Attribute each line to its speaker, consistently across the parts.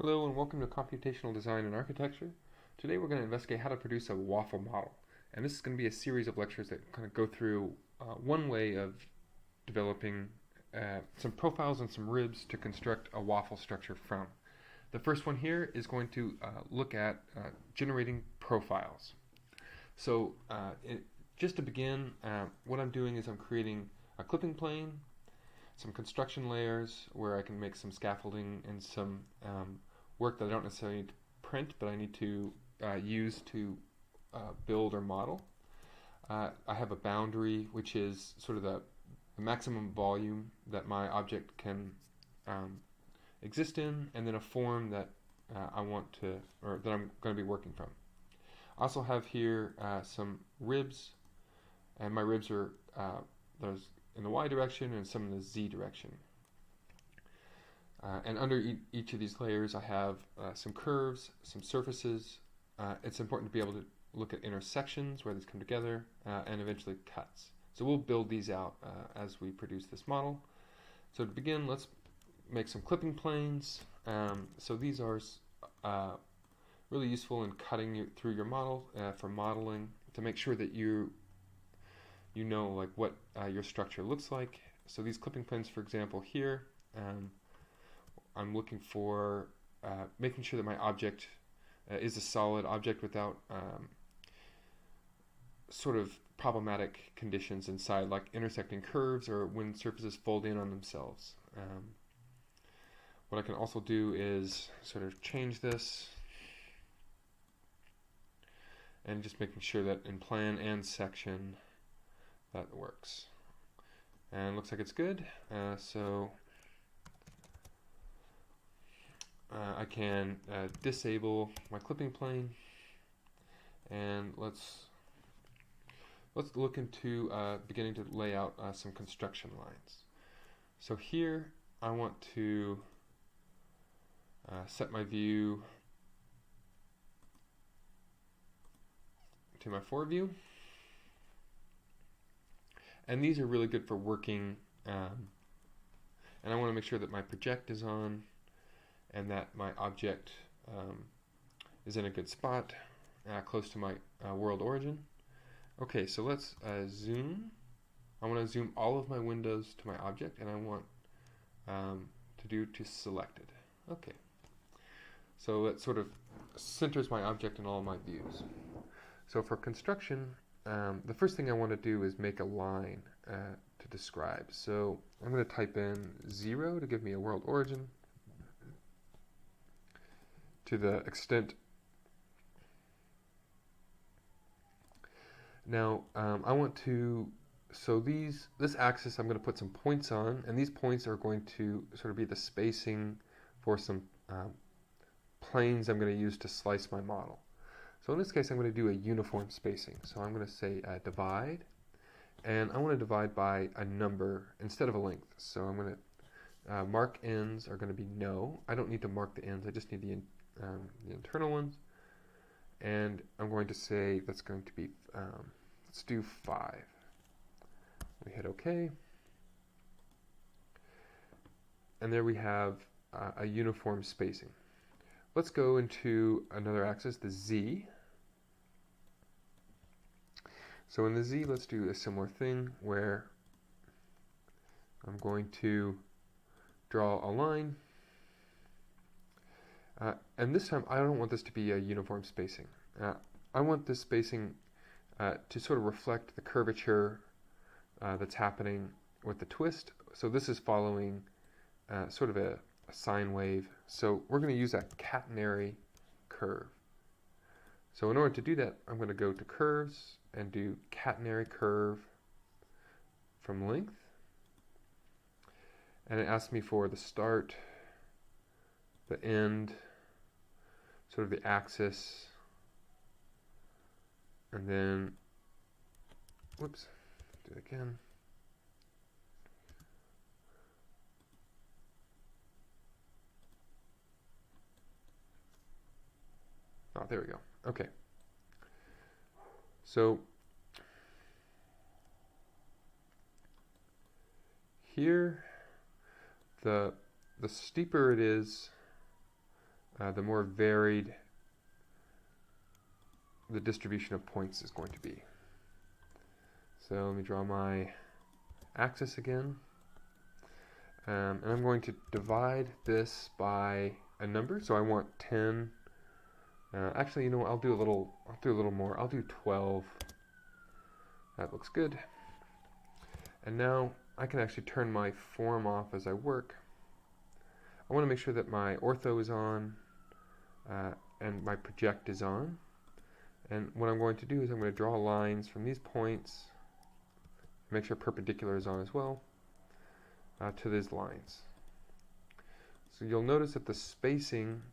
Speaker 1: Hello and welcome to Computational Design and Architecture. Today we're going to investigate how to produce a waffle model. And this is going to be a series of lectures that kind of go through one way of developing some profiles and some ribs to construct a waffle structure from. The first one here is going to look at generating profiles. So just to begin, what I'm doing is I'm creating a clipping plane, some construction layers where I can make some scaffolding and some work that I don't necessarily need to print, but I need to use to build or model. I have a boundary, which is sort of the maximum volume that my object can exist in, and then a form that I want to, or that I'm going to be working from. I also have here some ribs, and my ribs are there's in the y direction and some in the z direction. And under each of these layers I have some curves, some surfaces. It's important to be able to look at intersections where these come together, and eventually cuts. So we'll build these out as we produce this model. So to begin, let's make some clipping planes. So these are really useful in cutting through your model for modeling, to make sure that you know like what your structure looks like. So these clipping planes, for example, here, I'm looking for making sure that my object is a solid object without sort of problematic conditions inside, like intersecting curves or when surfaces fold in on themselves. What I can also do is sort of change this and just making sure that in plan and section that works. And looks like it's good. So I can disable my clipping plane, and let's look into beginning to lay out some construction lines. So here I want to set my view to my foreview, and these are really good for working, and I want to make sure that my project is on and that my object is in a good spot, close to my world origin. Okay, so let's zoom. I want to zoom all of my windows to my object, and I want to selected. Okay, so that sort of centers my object in all of my views. So for construction, the first thing I want to do is make a line to describe. So I'm going to type in 0 to give me a world origin, to the extent. Now I want to, so this axis I'm going to put some points on, and these points are going to sort of be the spacing for some planes I'm going to use to slice my model. So in this case I'm going to do a uniform spacing. So I'm going to say divide, and I want to divide by a number instead of a length. So I'm going to mark ends are going to be no. I don't need to mark the ends, I just need the internal ones, and I'm going to say that's going to be let's do 5. We hit OK, and there we have a uniform spacing. Let's go into another axis, the Z. So in the Z, let's do a similar thing where I'm going to draw a line. And this time, I don't want this to be a uniform spacing. I want this spacing to sort of reflect the curvature that's happening with the twist. So this is following sort of a sine wave. So we're going to use that catenary curve. So in order to do that, I'm going to go to curves and do catenary curve from length. And it asks me for the start, the end, sort of the axis, and then, whoops, do it again. Oh, there we go. Okay. So here, the steeper it is, the more varied the distribution of points is going to be. So let me draw my axis again. And I'm going to divide this by a number. So I want 10. Actually, you know what? I'll do a little more. I'll do 12. That looks good. And now I can actually turn my form off as I work. I want to make sure that my ortho is on and my project is on. And what I'm going to do is I'm going to draw lines from these points, make sure perpendicular is on as well, to these lines. So you'll notice that the spacing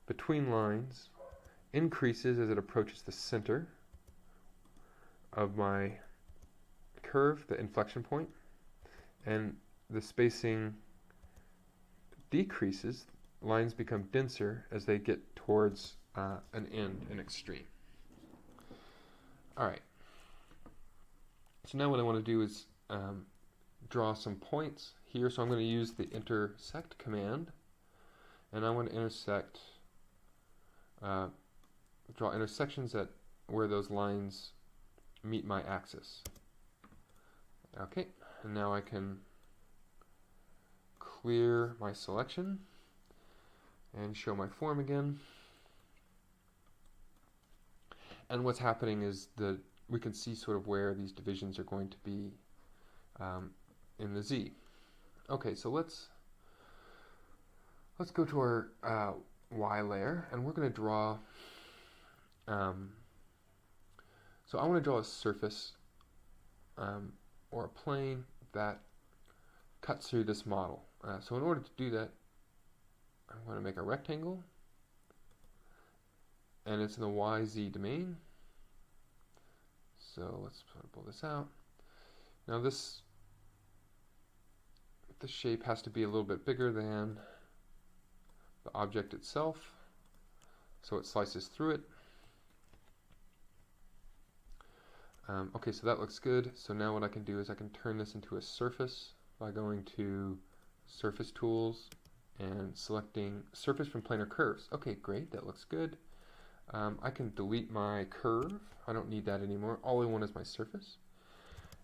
Speaker 1: between lines increases as it approaches the center of my curve, the inflection point, and the spacing decreases, lines become denser as they get towards an end, an extreme. Alright, so now what I want to do is draw some points here, so I'm going to use the intersect command, and I want to intersect, draw intersections at where those lines meet my axis. Okay, and now I can clear my selection and show my form again. And what's happening is we can see sort of where these divisions are going to be in the Z. Okay, so let's go to our Y layer, and we're going to draw. So I want to draw a surface or a plane that cuts through this model. So in order to do that, I'm going to make a rectangle, and it's in the YZ domain. So let's pull this out. Now this shape has to be a little bit bigger than the object itself, so it slices through it. Okay, so that looks good. So now what I can do is I can turn this into a surface by going to Surface Tools and selecting Surface from Planar Curves. Okay, great, that looks good. I can delete my curve. I don't need that anymore. All I want is my surface.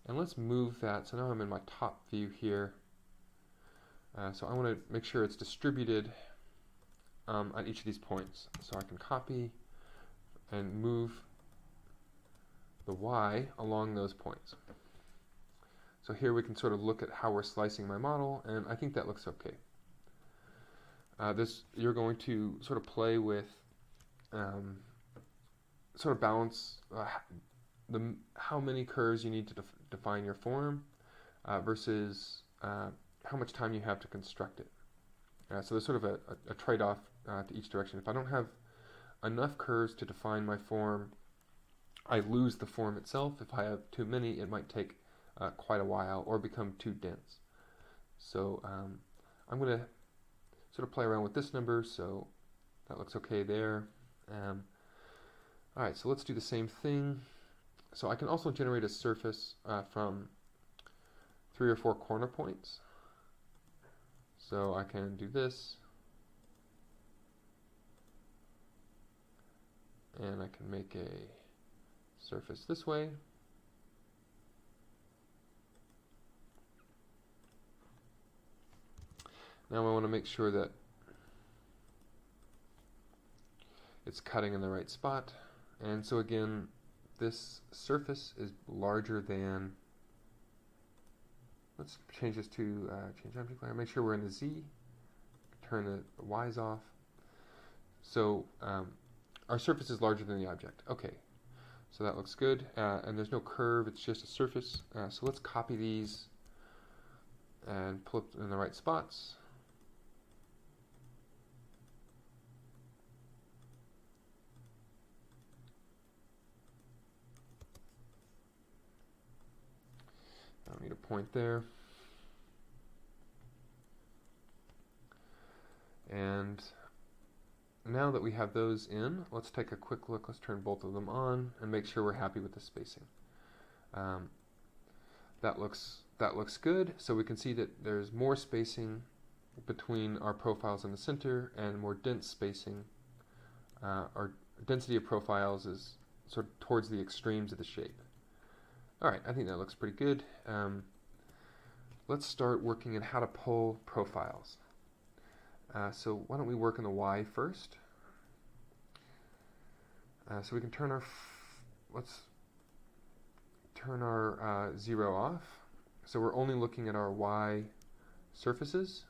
Speaker 1: And let's move that. So now I'm in my top view here. So I want to make sure it's distributed on each of these points. So I can copy and move the Y along those points. So here we can sort of look at how we're slicing my model, and I think that looks okay. You're going to sort of play with sort of balance how many curves you need to define your form versus how much time you have to construct it. So there's sort of a trade-off to each direction. If I don't have enough curves to define my form, I lose the form itself. If I have too many, it might take quite a while or become too dense. So I'm going to sort of play around with this number, so that looks okay there. Alright, so let's do the same thing. So I can also generate a surface from 3 or 4 corner points. So I can do this, and I can make a surface this way. Now I want to make sure that it's cutting in the right spot. And so again, this surface is larger than, let's change this to change object layer, make sure we're in the Z, turn the Y's off. So our surface is larger than the object. Okay, so that looks good. And there's no curve, it's just a surface. So let's copy these and pull it in the right spots. I don't need a point there. And now that we have those in, let's take a quick look. Let's turn both of them on and make sure we're happy with the spacing. That looks good. So we can see that there's more spacing between our profiles in the center and more dense spacing. Our density of profiles is sort of towards the extremes of the shape. Alright, I think that looks pretty good. Let's start working on how to pull profiles. So why don't we work on the Y first? So we can turn our, let's turn our 0 off. So we're only looking at our Y surfaces.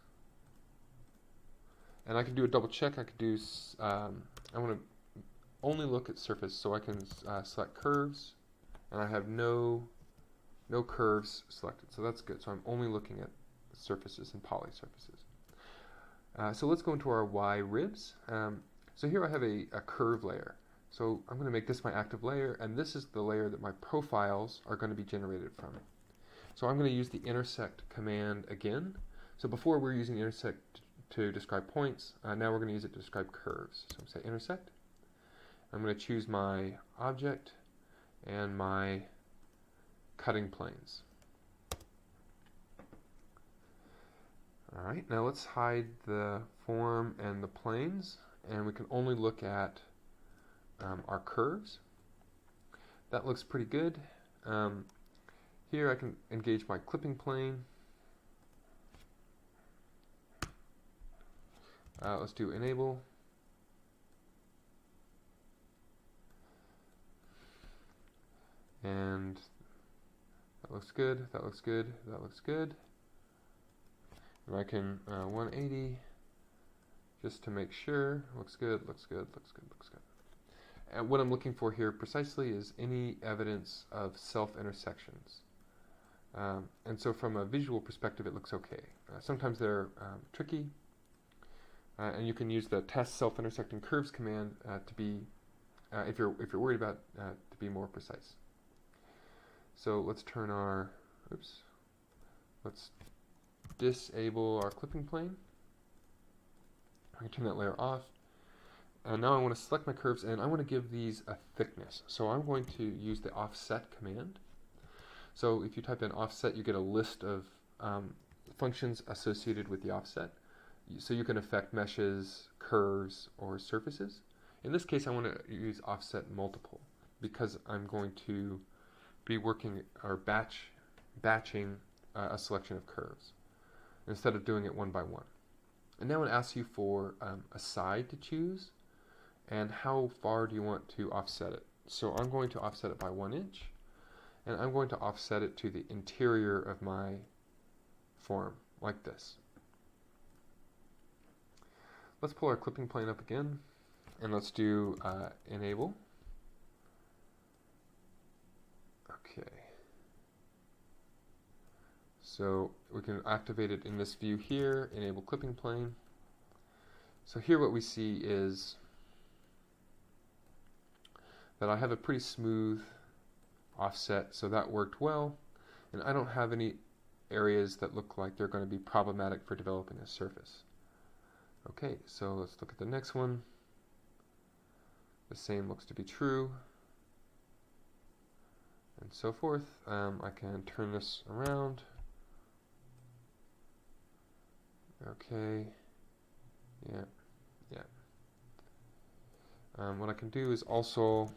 Speaker 1: And I can do a double check. I could do, I want to only look at surface, so I can select curves, and I have no curves selected, so that's good. So I'm only looking at surfaces and poly surfaces. So let's go into our Y ribs. So here I have a curve layer. So I'm going to make this my active layer, and this is the layer that my profiles are going to be generated from. So I'm going to use the intersect command again. So before we were using intersect to describe points, now we're going to use it to describe curves. So I'm going to say intersect. I'm going to choose my object and my cutting planes. Alright, now let's hide the form and the planes, and we can only look at our curves. That looks pretty good. Here I can engage my clipping plane. Let's do enable. And that looks good, that looks good, that looks good. And I can 180 just to make sure. Looks good, looks good, looks good, looks good. And what I'm looking for here precisely is any evidence of self-intersections. And so from a visual perspective, it looks okay. Sometimes they're tricky, and you can use the test self-intersecting curves command to be, if you're worried about, to be more precise. So let's turn our, let's disable our clipping plane. I can turn that layer off. And now I want to select my curves, and I want to give these a thickness. So I'm going to use the offset command. So if you type in offset, you get a list of functions associated with the offset. So you can affect meshes, curves, or surfaces. In this case, I want to use OffsetMultiple because I'm going to be working or batching a selection of curves instead of doing it one by one. And now it asks you for a side to choose and how far do you want to offset it. So I'm going to offset it by 1 inch, and I'm going to offset it to the interior of my form like this. Let's pull our clipping plane up again, and let's do enable. Okay. So we can activate it in this view here, enable clipping plane. So here what we see is that I have a pretty smooth offset, so that worked well, and I don't have any areas that look like they're going to be problematic for developing a surface. Okay, so let's look at the next one. The same looks to be true, and so forth. I can turn this around. Okay, yeah. What I can do is also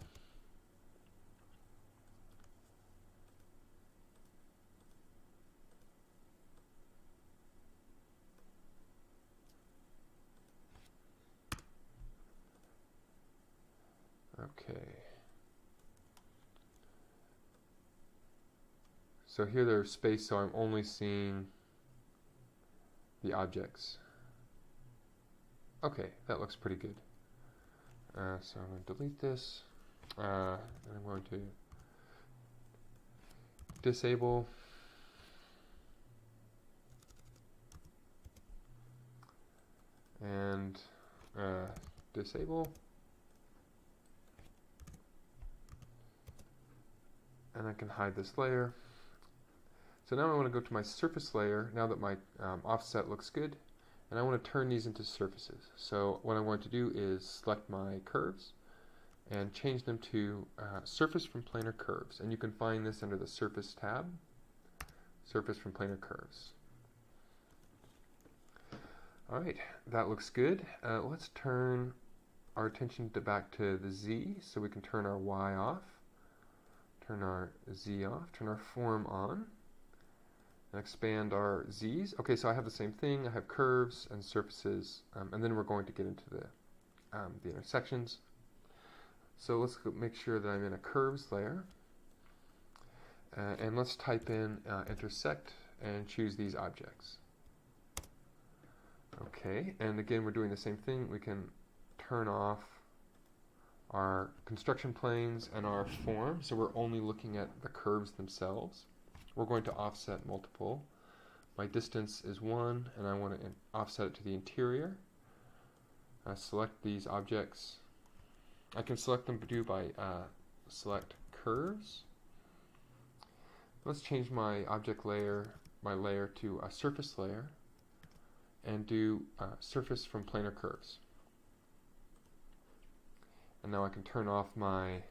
Speaker 1: so here there's space, so I'm only seeing the objects. Okay, that looks pretty good. So I'm going to delete this, and I'm going to disable, and disable, and I can hide this layer. So now I want to go to my surface layer, now that my offset looks good, and I want to turn these into surfaces. So what I'm going to do is select my curves and change them to surface from planar curves, and you can find this under the surface tab, surface from planar curves. All right, that looks good. Let's turn our attention back to the Z, so we can turn our Y off, turn our Z off, turn our form on, and expand our Z's. Okay, so I have the same thing. I have curves and surfaces, and then we're going to get into the intersections. So let's make sure that I'm in a curves layer, and let's type in intersect and choose these objects. Okay, and again we're doing the same thing. We can turn off our construction planes and our form, so we're only looking at the curves themselves. We're going to offset multiple. My distance is 1, and I want to offset it to the interior. I select these objects. I can select them by select curves. Let's change my object layer, to a surface layer, and do surface from planar curves. And now I can turn off my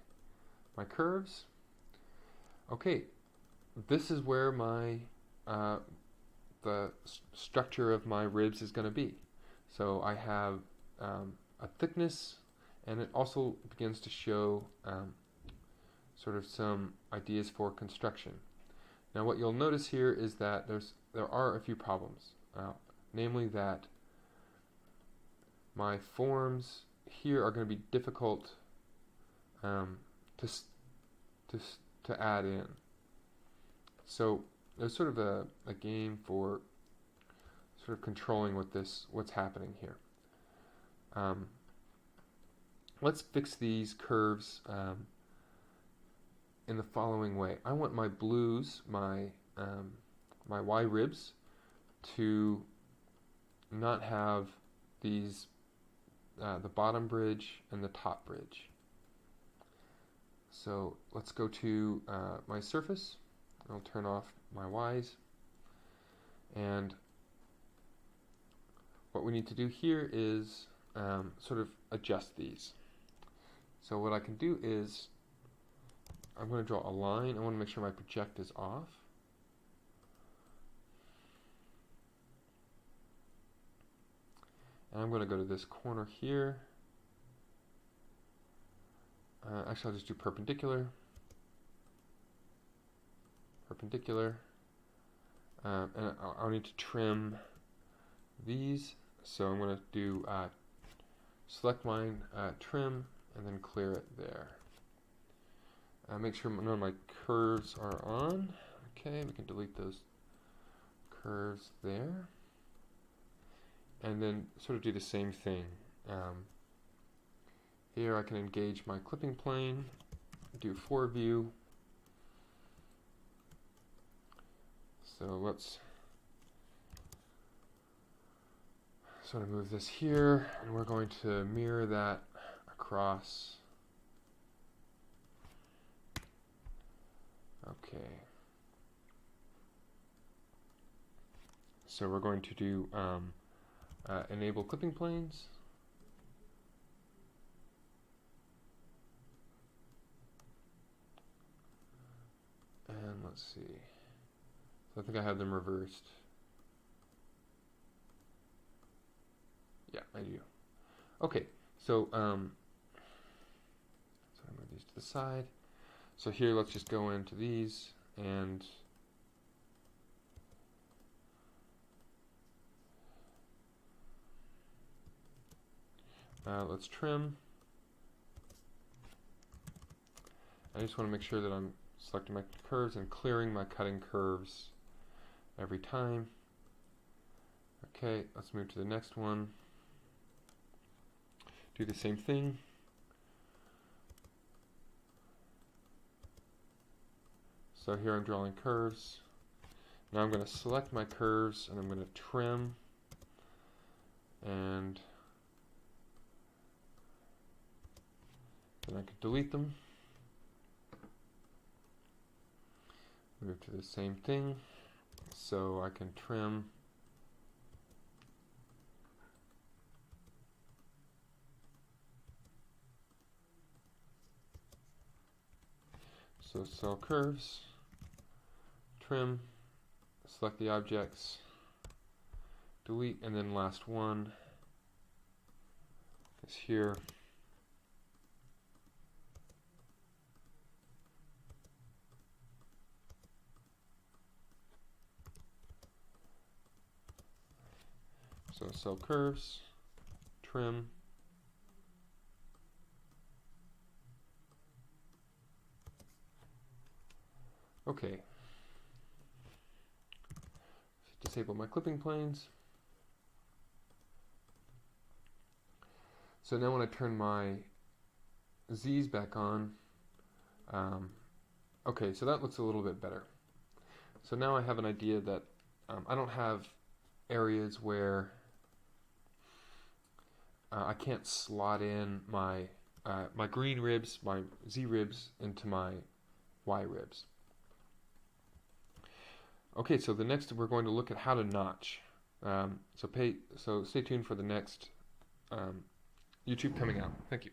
Speaker 1: curves. Okay, this is where my the structure of my ribs is going to be. So I have a thickness, and it also begins to show sort of some ideas for construction. Now what you'll notice here is that there are a few problems, namely that my forms here are going to be difficult to add in. So there's sort of a game for sort of controlling what's happening here. Let's fix these curves in the following way. I want my blues, my Y ribs, to not have these the bottom bridge and the top bridge. So let's go to my surface. I'll turn off my Y's, and what we need to do here is sort of adjust these. So what I can do is I'm going to draw a line. I want to make sure my project is off. And I'm going to go to this corner here. Actually, I'll just do perpendicular. Perpendicular. And I'll need to trim these. So I'm going to do select line, trim, and then clear it there. Make sure none of my curves are on. Okay, we can delete those curves there. And then sort of do the same thing. Here I can engage my clipping plane, do for view. So let's sort of move this here, and we're going to mirror that across. Okay. So we're going to do enable clipping planes. And let's see. So I think I have them reversed. Yeah, I do. Okay, so so I move these to the side. So here, let's just go into these and let's trim. I just want to make sure that I'm selecting my curves and clearing my cutting curves every time. Okay, let's move to the next one. Do the same thing. So here I'm drawing curves. Now I'm going to select my curves and I'm going to trim, and then I can delete them. Move to the same thing, so I can trim. So cell curves, trim, select the objects, delete, and then last one is here. So cell curves, trim. Okay. Disable my clipping planes. So now when I turn my Z's back on, okay, so that looks a little bit better. So now I have an idea that I don't have areas where I can't slot in my my green ribs, my Z ribs into my Y ribs. Okay, so the next we're going to look at how to notch. So stay tuned for the next YouTube coming out. Thank you.